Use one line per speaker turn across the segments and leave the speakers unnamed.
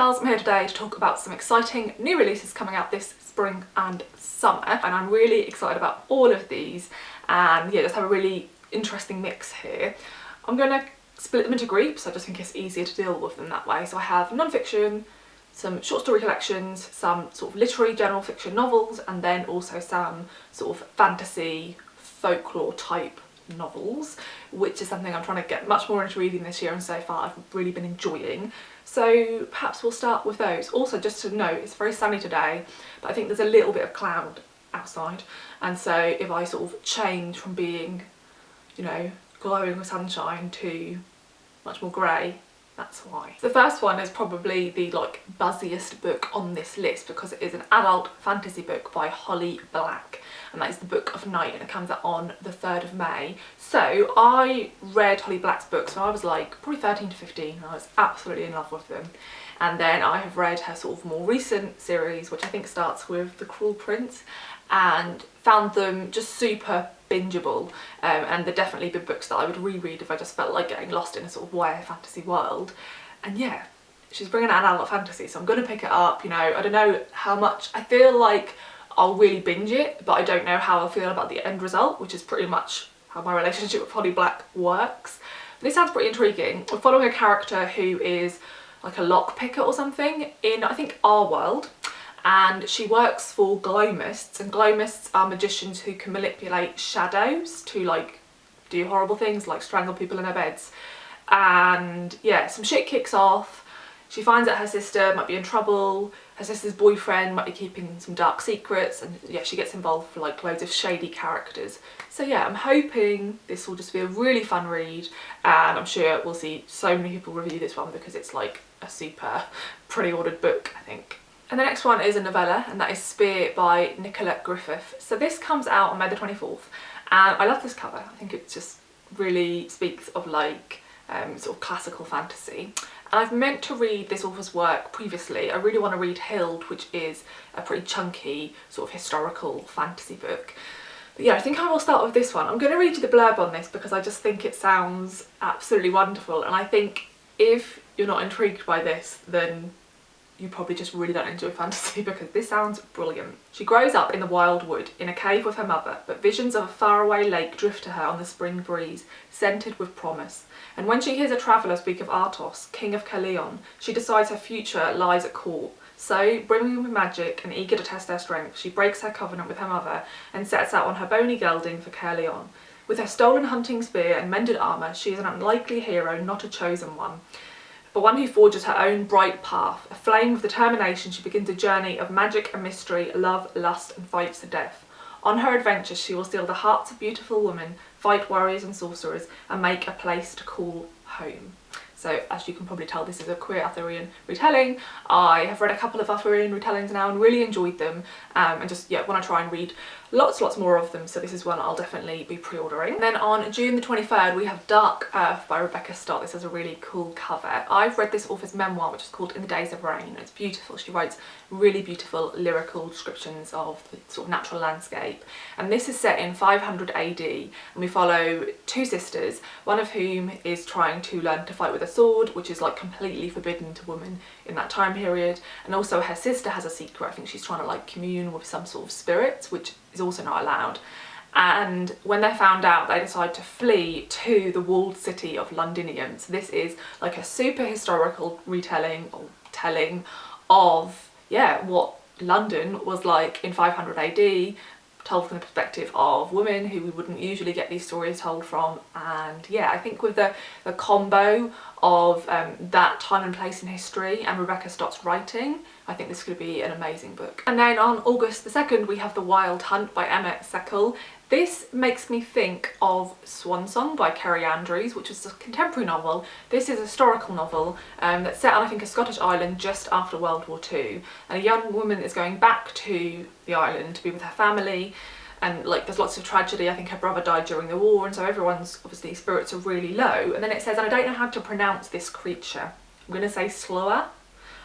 girls, I'm here today to talk about some exciting new releases coming out this spring and summer, and I'm really excited about all of these, and yeah, just have a really interesting mix here. I'm going to split them into groups. I just think it's easier to deal with them that way. So I have non-fiction, some short story collections, some sort of literary general fiction novels, and then also some sort of fantasy folklore type novels, which is something I'm trying to get much more into reading this year, and so far I've really been enjoying. So perhaps we'll start with those. Also, just to note, it's very sunny today, but I think there's a little bit of cloud outside, and so if I sort of change from being, you know, glowing with sunshine to much more grey, that's why. The first one is probably the buzziest book on this list because it is an adult fantasy book by Holly Black, and that is The Book of Night, and it comes out on the 3rd of May. So I read Holly Black's books when I was like probably 13 to 15, and I was absolutely in love with them. And then I have read her sort of more recent series, which I think starts with The Cruel Prince, and found them just super bingeable, and they're definitely been books that I would reread if I just felt like getting lost in a sort of YA fantasy world. And yeah, she's bringing out an adult fantasy, so I'm going to pick it up. You know, I don't know how much, I feel like I'll really binge it, but I don't know how I'll feel about the end result, which is pretty much how my relationship with Holly Black works. But this sounds pretty intriguing. We're following a character who is like a lockpicker or something in, I think, our world. And she works for glow-mists, and glow-mists are magicians who can manipulate shadows to like do horrible things like strangle people in their beds. And yeah, some shit kicks off. She finds out her sister might be in trouble, her sister's boyfriend might be keeping some dark secrets, and yeah, she gets involved for like loads of shady characters. So yeah, I'm hoping this will just be a really fun read, and I'm sure we'll see so many people review this one because it's like a super pre-ordered book, I think. And the next one is a novella, and that is Spear by Nicola Griffith. So this comes out on May the 24th, and I love this cover. I think it just really speaks of like sort of classical fantasy. And I've meant to read this author's work previously. I really want to read Hild, which is a pretty chunky sort of historical fantasy book. But yeah, I think I will start with this one. I'm going to read you the blurb on this because I just think it sounds absolutely wonderful, and I think if you're not intrigued by this, then you probably just really don't enjoy fantasy because this sounds brilliant. She grows up in the wild wood in a cave with her mother, but visions of a faraway lake drift to her on the spring breeze, scented with promise. And when she hears a traveller speak of Artos, king of Caerleon, she decides her future lies at court. So, brimming with magic and eager to test her strength, she breaks her covenant with her mother and sets out on her bony gelding for Caerleon. With her stolen hunting spear and mended armour, she is an unlikely hero, not a chosen one, but one who forges her own bright path. Aflame with determination, she begins a journey of magic and mystery, love, lust, and fights to death. On her adventures, she will steal the hearts of beautiful women, fight warriors and sorcerers, and make a place to call home. So, as you can probably tell, this is a queer Arthurian retelling. I have read a couple of Arthurian retellings now and really enjoyed them, and just, yeah, want to try and read lots more of them, so this is one I'll definitely be pre-ordering. Then on June the 23rd, we have Dark Earth by Rebecca Stott. This has a really cool cover. I've read this author's memoir, which is called In the Days of Rain. It's beautiful. She writes really beautiful lyrical descriptions of the sort of natural landscape. And this is set in 500 AD, and we follow two sisters, one of whom is trying to learn to fight with a sword, which is like completely forbidden to women in that time period. And also her sister has a secret. I think she's trying to like commune with some sort of spirits, which is also not allowed. And when they're found out, they decide to flee to the walled city of Londinium. So this is like a super historical retelling or telling of, yeah, what London was like in 500 AD, told from the perspective of women who we wouldn't usually get these stories told from. And yeah, I think with the combo of that time and place in history and Rebecca Stott's writing, I think this could be an amazing book. And then on August the 2nd, we have The Wild Hunt by Emma Seckel. This makes me think of Swan Song by Kerry Andrews, which is a contemporary novel. This is a historical novel that's set on, I think, a Scottish island just after World War II. And a young woman is going back to the island to be with her family, and like there's lots of tragedy. I think her brother died during the war, and so everyone's obviously spirits are really low. And then it says, and I don't know how to pronounce this creature. I'm going to say Sloa.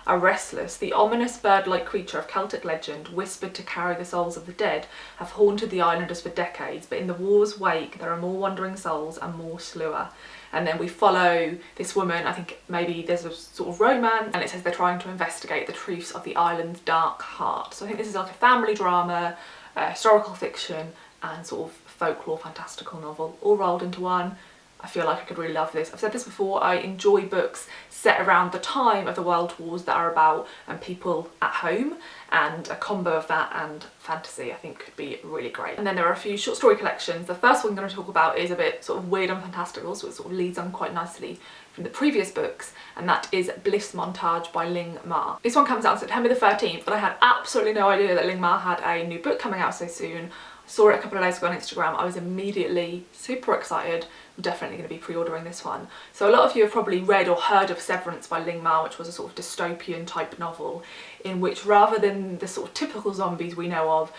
A restless, the ominous bird-like creature of Celtic legend, whispered to carry the souls of the dead, have haunted the islanders for decades, but in the war's wake there are more wandering souls and more Sloa. and then we follow this woman. I think maybe there's a sort of romance, and it says they're trying to investigate the truths of the island's dark heart. So I think this is like a family drama, historical fiction, and sort of folklore fantastical novel all rolled into one. I feel like I could really love this. I've said this before, I enjoy books set around the time of the World Wars that are about people at home, and a combo of that and fantasy I think could be really great. And then there are a few short story collections. The first one I'm going to talk about is a bit sort of weird and fantastical, so it sort of leads on quite nicely from the previous books, and that is Bliss Montage by Ling. This one comes out on September the 13th, but I had absolutely no idea that Ling had a new book coming out so soon. I saw it a couple of days ago on Instagram. I was immediately super excited. I'm definitely going to be pre-ordering this one. So a lot of you have probably read or heard of Severance by Ling, which was a sort of dystopian type novel in which, rather than the sort of typical zombies we know of,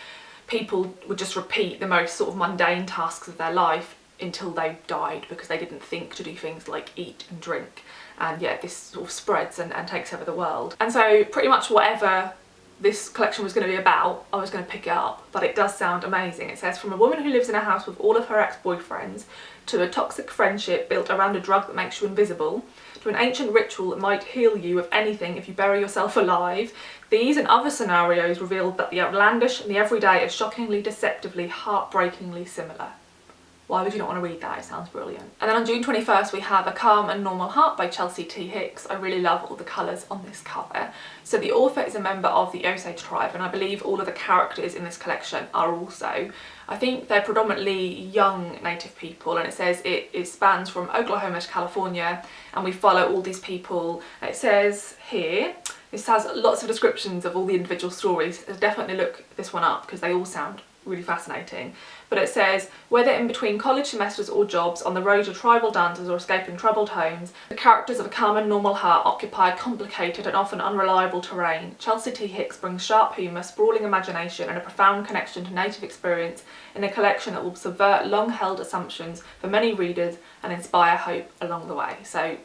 people would just repeat the most sort of mundane tasks of their life until they died because they didn't think to do things like eat and drink. And yeah, this sort of spreads and takes over the world. And so pretty much whatever this collection was going to be about, I was going to pick it up, but it does sound amazing. It says, from a woman who lives in a house with all of her ex-boyfriends, to a toxic friendship built around a drug that makes you invisible, to an ancient ritual that might heal you of anything if you bury yourself alive, these and other scenarios reveal that the outlandish and the everyday are shockingly, deceptively, heartbreakingly similar. Why would you not want to read that? It sounds brilliant. And then on June 21st we have A Calm and Normal Heart by Chelsea T. Hicks. I really love all the colours on this cover. So the author is a member of the Osage tribe, and I believe all of the characters in this collection are also. I think they're predominantly young native people, and it says it spans from Oklahoma to California, and we follow all these people. It says here, this has lots of descriptions of all the individual stories. So definitely look this one up because they all sound really fascinating. But it says, whether in between college semesters or jobs, on the road to tribal dances or escaping troubled homes, the characters of A Calm and Normal Heart occupy complicated and often unreliable terrain. Chelsea T. Hicks brings sharp humour, sprawling imagination and a profound connection to native experience in a collection that will subvert long-held assumptions for many readers and inspire hope along the way. So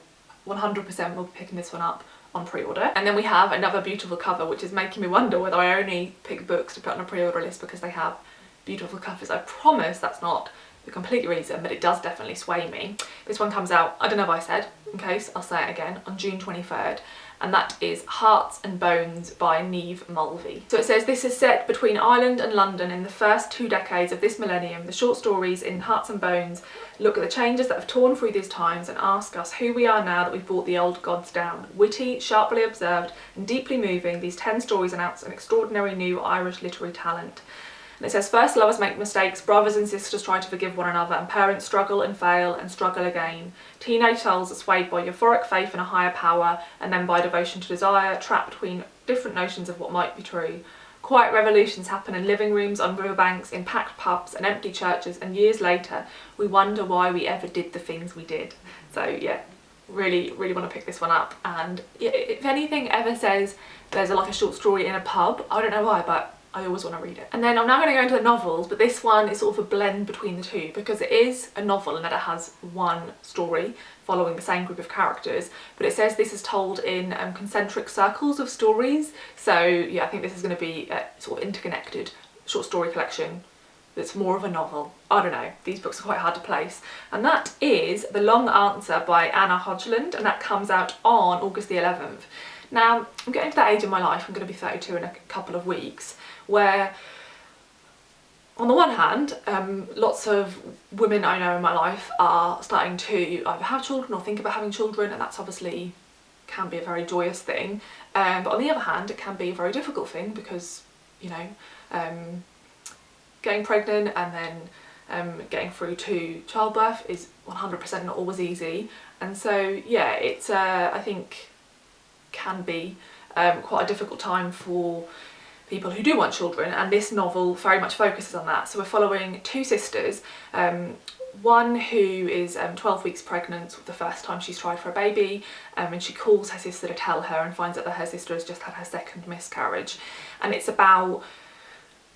100% we'll be picking this one up on pre-order. And then we have another beautiful cover, which is making me wonder whether I only pick books to put on a pre-order list because they have beautiful covers. I promise that's not the complete reason, but it does definitely sway me. This one comes out, I don't know if I said, in case, I'll say it again, on June 23rd, and that is Hearts and Bones by Niamh Mulvey. So it says, this is set between Ireland and London in the first 2 decades of this millennium. The short stories in Hearts and Bones look at the changes that have torn through these times and ask us who we are now that we've brought the old gods down. Witty, sharply observed and deeply moving, these 10 stories announce an extraordinary new Irish literary talent. And it says, first lovers make mistakes, brothers and sisters try to forgive one another, and parents struggle and fail and struggle again. Teenage souls are swayed by euphoric faith in a higher power, and then by devotion to desire, trapped between different notions of what might be true. Quiet revolutions happen in living rooms, on riverbanks, in packed pubs and empty churches, and years later we wonder why we ever did the things we did. So yeah, really want to pick this one up. And if anything ever says there's like a short story in a pub, I don't know why, but I always want to read it. And then I'm now going to go into the novels, but this one is sort of a blend between the two because it is a novel in that it has one story following the same group of characters, but it says this is told in concentric circles of stories. So yeah, I think this is going to be a sort of interconnected short story collection that's more of a novel. I don't know, these books are quite hard to place. And that is The Long Answer by Anna Hogeland, and that comes out on August the 11th. Now, I'm getting to that age in my life, I'm going to be 32 in a couple of weeks, where on the one hand, lots of women I know in my life are starting to either have children or think about having children, and that's obviously can be a very joyous thing. But on the other hand, it can be a very difficult thing because, you know, getting pregnant and then getting through to childbirth is 100% not always easy. And so, yeah, it's, I think, can be quite a difficult time for people who do want children, and this novel very much focuses on that. So we're following two sisters, one who is 12 weeks pregnant the first time she's tried for a baby, and she calls her sister to tell her and finds out that her sister has just had her second miscarriage, and it's about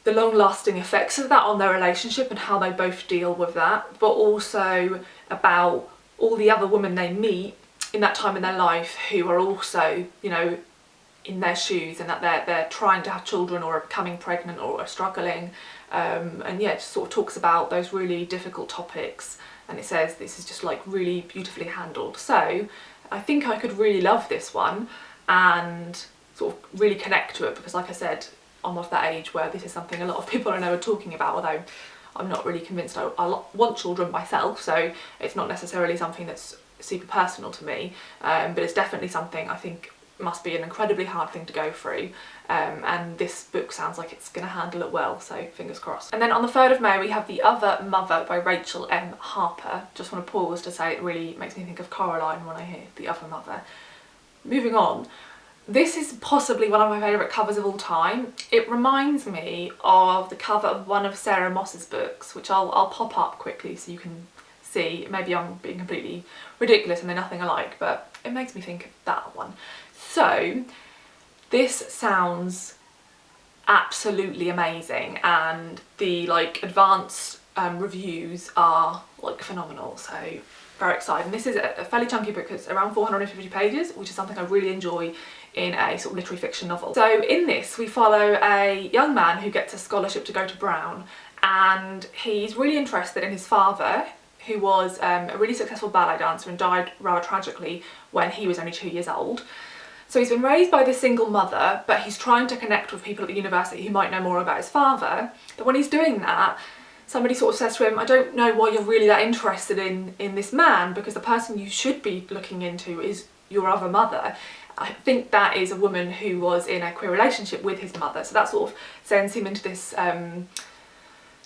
the long-lasting effects of that on their relationship and how they both deal with that, but also about all the other women they meet in that time in their life who are also, you know, in their shoes, and that they're trying to have children or are becoming pregnant or are struggling, and yeah, it just sort of talks about those really difficult topics and it says this is just like really beautifully handled. So I think I could really love this one and sort of really connect to it, because like I said, I'm of that age where this is something a lot of people I know are talking about, although I'm not really convinced I want children myself, so it's not necessarily something that's super personal to me, but it's definitely something I think must be an incredibly hard thing to go through, and this book sounds like it's going to handle it well, so fingers crossed. And then on the 3rd of May we have The Other Mother by Rachel M. Harper. Just want to pause to say it really makes me think of Coraline when I hear The Other Mother. Moving on, this is possibly one of my favourite covers of all time. It reminds me of the cover of one of Sarah Moss's books, which I'll pop up quickly so you can see. Maybe I'm being completely ridiculous and they're nothing alike, but it makes me think of that one. So this sounds absolutely amazing, and the like advanced reviews are like phenomenal, so very exciting. This is a fairly chunky book. It's around 450 pages, which is something I really enjoy in a sort of literary fiction novel. So in this we follow a young man who gets a scholarship to go to Brown, and he's really interested in his father, who was a really successful ballet dancer and died rather tragically when he was only 2 years old. So he's been raised by this single mother, but he's trying to connect with people at the university who might know more about his father. But when he's doing that, somebody sort of says to him, I don't know why you're really that interested in this man, because the person you should be looking into is your other mother. I think that is a woman who was in a queer relationship with his mother, so that sort of sends him into this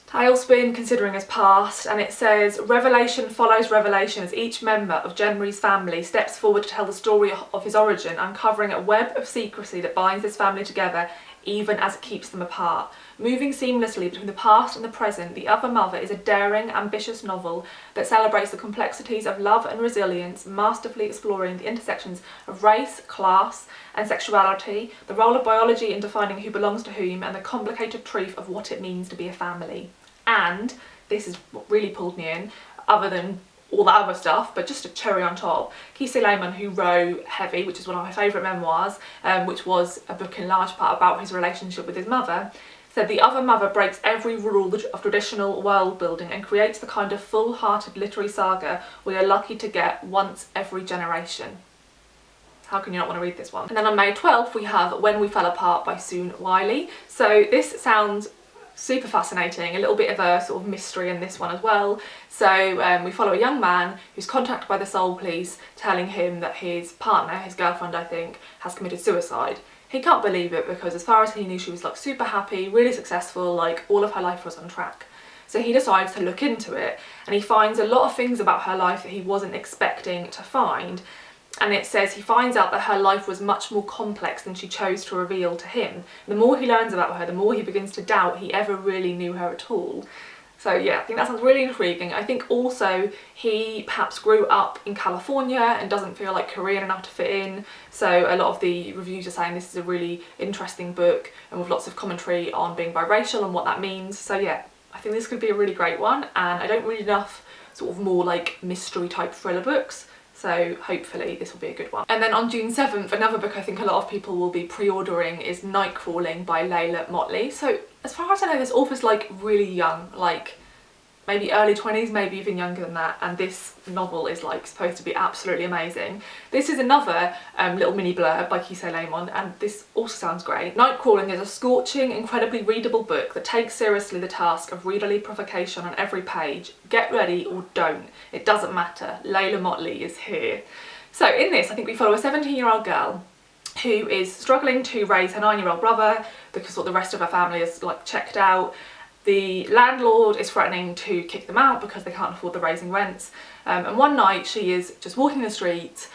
tailspin considering his past. And it says, revelation follows revelation as each member of Jenry's family steps forward to tell the story of his origin, uncovering a web of secrecy that binds his family together even as it keeps them apart. Moving seamlessly between the past and the present, The Other Mother is a daring, ambitious novel that celebrates the complexities of love and resilience, masterfully exploring the intersections of race, class and sexuality, the role of biology in defining who belongs to whom, and the complicated truth of what it means to be a family. And this is what really pulled me in, other than all that other stuff, but just a cherry on top. Leila, who wrote Heavy, which is one of my favourite memoirs, which was a book in large part about his relationship with his mother, said The Other Mother breaks every rule of traditional world building and creates the kind of full-hearted literary saga we are lucky to get once every generation. How can you not want to read this one? And then on May 12th we have When We Fell Apart by Soon Wiley. So this sounds super fascinating, a little bit of a sort of mystery in this one as well. So we follow a young man who's contacted by the Seoul police telling him that his partner, his girlfriend I think, has committed suicide. He can't believe it because as far as he knew she was like super happy, really successful, like all of her life was on track. So he decides to look into it, and he finds a lot of things about her life that he wasn't expecting to find. And it says he finds out that her life was much more complex than she chose to reveal to him. The more he learns about her, the more he begins to doubt he ever really knew her at all. So yeah, I think that sounds really intriguing. I think also he perhaps grew up in California and doesn't feel like Korean enough to fit in. So a lot of the reviews are saying this is a really interesting book and with lots of commentary on being biracial and what that means. So yeah, I think this could be a really great one, and I don't read enough sort of more like mystery type thriller books. So hopefully this will be a good one. And then on June 7th, another book I think a lot of people will be pre-ordering is Nightcrawling by Leila Mottley. So as far as I know, this author's like really young, like maybe early 20s, maybe even younger than that, and this novel is like supposed to be absolutely amazing. This is another little mini blurb by Leila, and this also sounds great. Nightcrawling is a scorching, incredibly readable book that takes seriously the task of readerly provocation on every page. Get ready or don't, it doesn't matter, Leila Mottley is here. So in this, I think we follow a 17-year-old girl who is struggling to raise her 9-year-old brother because what the rest of her family is like checked out. The landlord is threatening to kick them out because they can't afford the raising rents, and one night she is just walking the streets,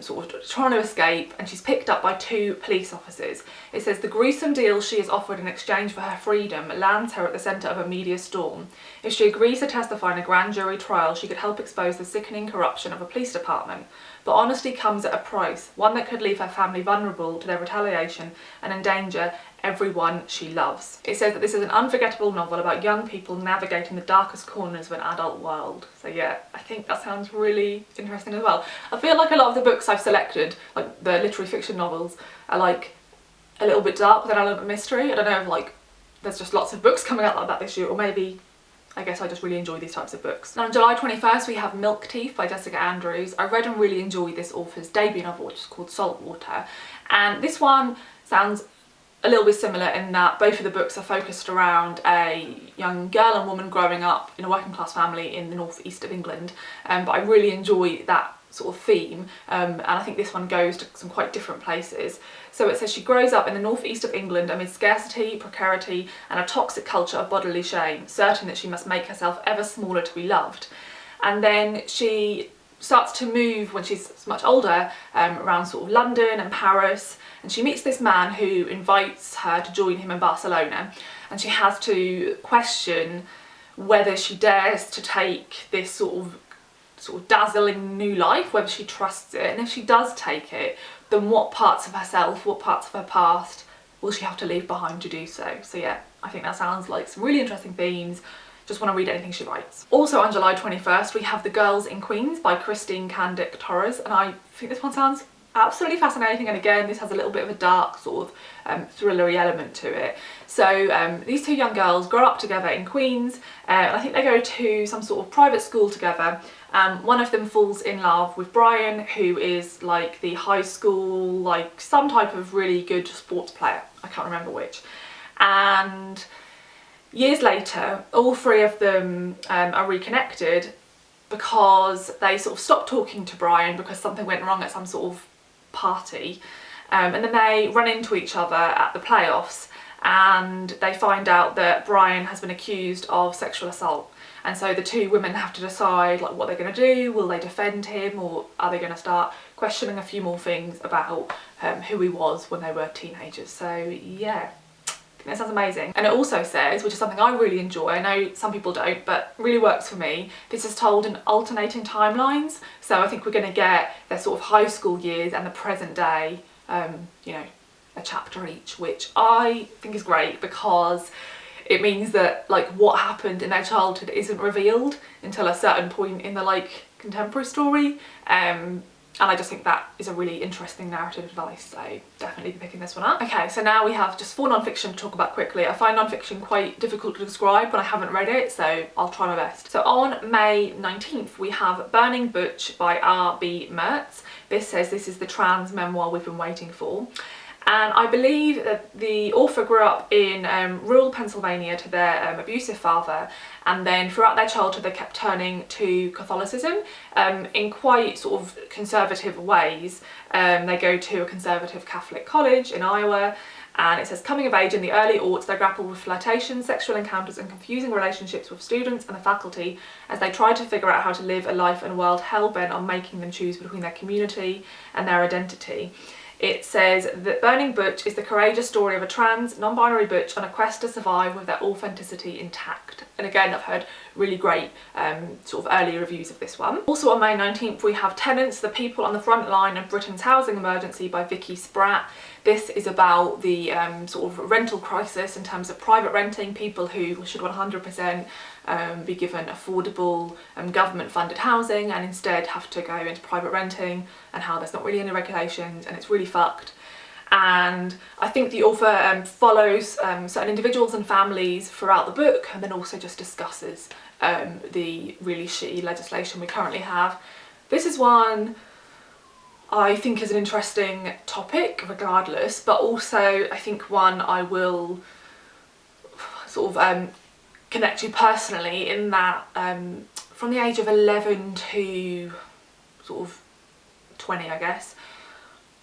sort of trying to escape, and she's picked up by 2 police officers. It says the gruesome deal she is offered in exchange for her freedom lands her at the centre of a media storm. If she agrees to testify in a grand jury trial, she could help expose the sickening corruption of a police department. But honesty comes at a price, one that could leave her family vulnerable to their retaliation and endanger everyone she loves. It says that this is an unforgettable novel about young people navigating the darkest corners of an adult world. So yeah, I think that sounds really interesting as well. I feel like a lot of the books I've selected, like the literary fiction novels, are like a little bit dark with an element of mystery. I don't know if like there's just lots of books coming out like that this year, or maybe I guess I just really enjoy these types of books. Now on July 21st we have Milk Teeth by Jessica Andrews. I read and really enjoyed this author's debut novel, which is called Saltwater, and this one sounds a little bit similar in that both of the books are focused around a young girl and woman growing up in a working class family in the northeast of England, but I really enjoy that sort of theme, and I think this one goes to some quite different places. So it says she grows up in the northeast of England amid scarcity, precarity and a toxic culture of bodily shame, certain that she must make herself ever smaller to be loved. And then she starts to move when she's much older around sort of London and Paris, and she meets this man who invites her to join him in Barcelona, and she has to question whether she dares to take this sort of dazzling new life, whether she trusts it, and if she does take it, then what parts of herself, what parts of her past will she have to leave behind to do so. So yeah, I think that sounds like some really interesting themes. Just want to read anything she writes. Also on July 21st we have The Girls in Queens by Christine Kandic Torres, and I think this one sounds absolutely fascinating, and again this has a little bit of a dark sort of thrillery element to it. So these two young girls grow up together in Queens, and I think they go to some sort of private school together. One of them falls in love with Brian, who is like the high school, like some type of really good sports player, I can't remember which. And years later all three of them are reconnected because they sort of stopped talking to Brian because something went wrong at some sort of party, and then they run into each other at the playoffs, and they find out that Brian has been accused of sexual assault, and so the two women have to decide like what they're going to do. Will they defend him, or are they going to start questioning a few more things about who he was when they were teenagers? So yeah, that sounds amazing. And it also says, which is something I really enjoy, I know some people don't, but really works for me, this is told in alternating timelines. So I think we're going to get their sort of high school years and the present day, you know, a chapter each, which I think is great because it means that like what happened in their childhood isn't revealed until a certain point in the like contemporary story. And I just think that is a really interesting narrative advice, so definitely be picking this one up. Okay, so now we have just 4 non-fiction to talk about quickly. I find non-fiction quite difficult to describe when I haven't read it, so I'll try my best. So on May 19th we have Burning Butch by R.B. Mertz. This says this is the trans memoir we've been waiting for. And I believe that the author grew up in rural Pennsylvania to their abusive father, and then throughout their childhood they kept turning to Catholicism in quite sort of conservative ways. They go to a conservative Catholic college in Iowa, and it says coming of age in the early aughts they grapple with flirtation, sexual encounters and confusing relationships with students and the faculty as they try to figure out how to live a life in a world hell-bent on making them choose between their community and their identity. It says that Burning Butch is the courageous story of a trans, non-binary butch on a quest to survive with their authenticity intact. And again, I've heard really great sort of early reviews of this one. Also on May 19th we have Tenants, the people on the front line of Britain's housing emergency by Vicky Spratt. This is about the sort of rental crisis in terms of private renting, people who should 100% be given affordable government funded housing and instead have to go into private renting, and how there's not really any regulations and it's really fucked. And I think the author follows certain individuals and families throughout the book, and then also just discusses the really shitty legislation we currently have. This is one I think is an interesting topic regardless, but also I think one I will sort of connect to personally, in that from the age of 11 to sort of 20 I guess,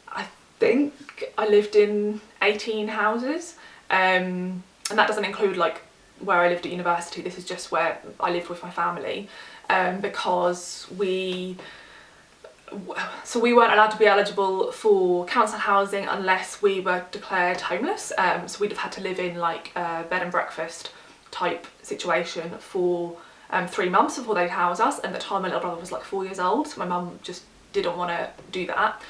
I think I lived in 18 houses, and that doesn't include like where I lived at university. This is just where I lived with my family, because we weren't allowed to be eligible for council housing unless we were declared homeless, so we'd have had to live in like a bed and breakfast type situation for 3 months before they'd house us, and at the time my little brother was like 4 years old, so my mum just didn't want to do that,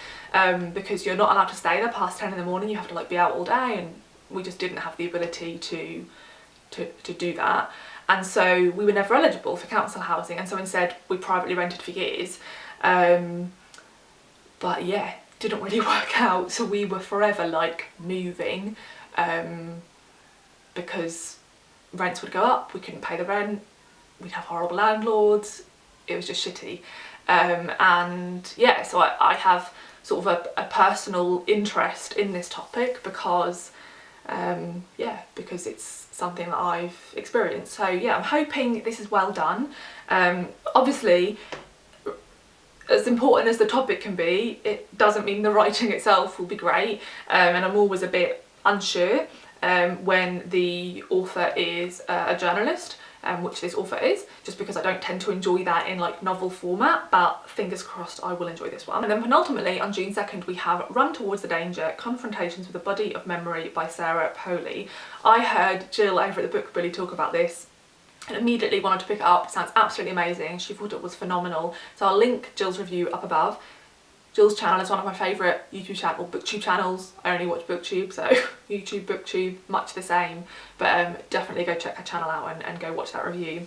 because you're not allowed to stay there past 10 in the morning, you have to like be out all day, and we just didn't have the ability to do that. And so we were never eligible for council housing, and so instead we privately rented for years. But yeah, didn't really work out, so we were forever like moving, because rents would go up, we couldn't pay the rent, we'd have horrible landlords, it was just shitty. And yeah, so I have sort of a personal interest in this topic because yeah, because it's something that I've experienced. So yeah, I'm hoping this is well done. Obviously, as important as the topic can be, it doesn't mean the writing itself will be great, and I'm always a bit unsure when the author is a journalist, which this author is, just because I don't tend to enjoy that in like novel format, but fingers crossed I will enjoy this one. And then penultimately on June 2nd we have Run Towards the Danger, Confrontations with a Body of Memory by Sarah Polley. I heard Jill over at the Book Bully talk about this and immediately wanted to pick it up. It sounds absolutely amazing. She thought it was phenomenal. So I'll link Jill's review up above. Jill's channel is one of my favourite YouTube channel, booktube channels. I only watch booktube, so YouTube, booktube, much the same. But definitely go check her channel out and go watch that review.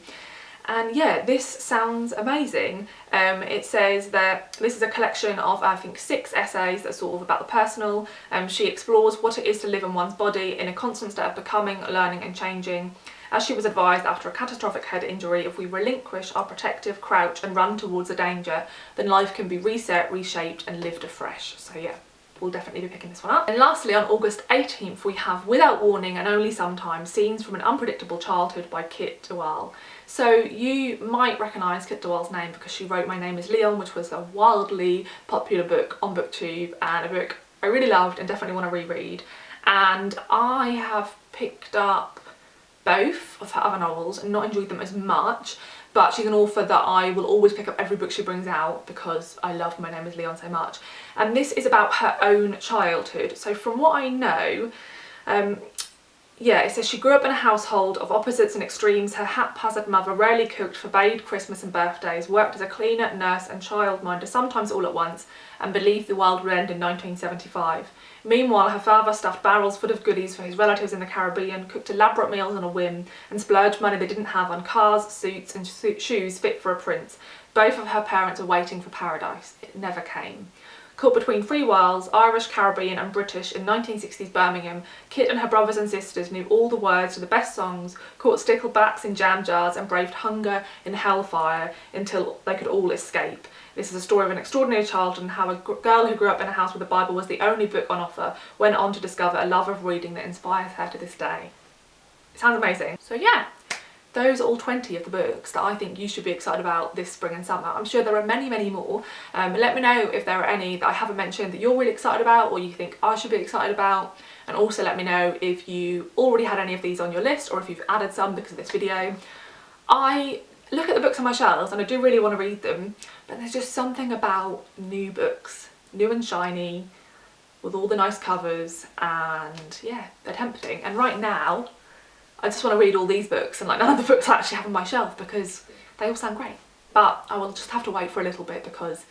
And yeah, this sounds amazing. It says that this is a collection of, I think, 6 essays that are sort of about the personal. She explores what it is to live in one's body in a constant state of becoming, learning and changing. As she was advised after a catastrophic head injury, if we relinquish our protective crouch and run towards the danger, then life can be reset, reshaped and lived afresh. So yeah, we'll definitely be picking this one up. And lastly, on August 18th, we have Without Warning and Only Sometimes, Scenes from an Unpredictable Childhood by Kit Waal. So you might recognise Kit Waal's name because she wrote My Name is Leon, which was a wildly popular book on BookTube and a book I really loved and definitely want to reread. And I have picked up both of her other novels and not enjoyed them as much, but she's an author that I will always pick up every book she brings out because I love My Name is Leon so much. And this is about her own childhood. So from what I know, yeah, it says she grew up in a household of opposites and extremes. Her haphazard mother rarely cooked, forbade Christmas and birthdays, worked as a cleaner, nurse and childminder, sometimes all at once, and believed the world would end in 1975. Meanwhile, her father stuffed barrels full of goodies for his relatives in the Caribbean, cooked elaborate meals on a whim, and splurged money they didn't have on cars, suits and shoes fit for a prince. Both of her parents were waiting for paradise. It never came. Caught between 3 worlds, Irish, Caribbean and British in 1960s Birmingham, Kit and her brothers and sisters knew all the words to the best songs, caught sticklebacks in jam jars and braved hunger in hellfire until they could all escape. This is a story of an extraordinary childhood and how a girl who grew up in a house where the Bible was the only book on offer went on to discover a love of reading that inspires her to this day. It sounds amazing. So yeah, those are all 20 of the books that I think you should be excited about this spring and summer. I'm sure there are many, many more. Let me know if there are any that I haven't mentioned that you're really excited about or you think I should be excited about. And also let me know if you already had any of these on your list or if you've added some because of this video. I look at the books on my shelves and I do really want to read them, but there's just something about new books, new and shiny, with all the nice covers, and yeah, they're tempting. And right now, I just want to read all these books and like none of the books I actually have on my shelf because they all sound great. But I will just have to wait for a little bit because,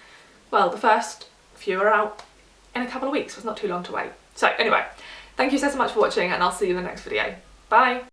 well, the first few are out in a couple of weeks, so it's not too long to wait. So anyway, thank you so much for watching and I'll see you in the next video. Bye!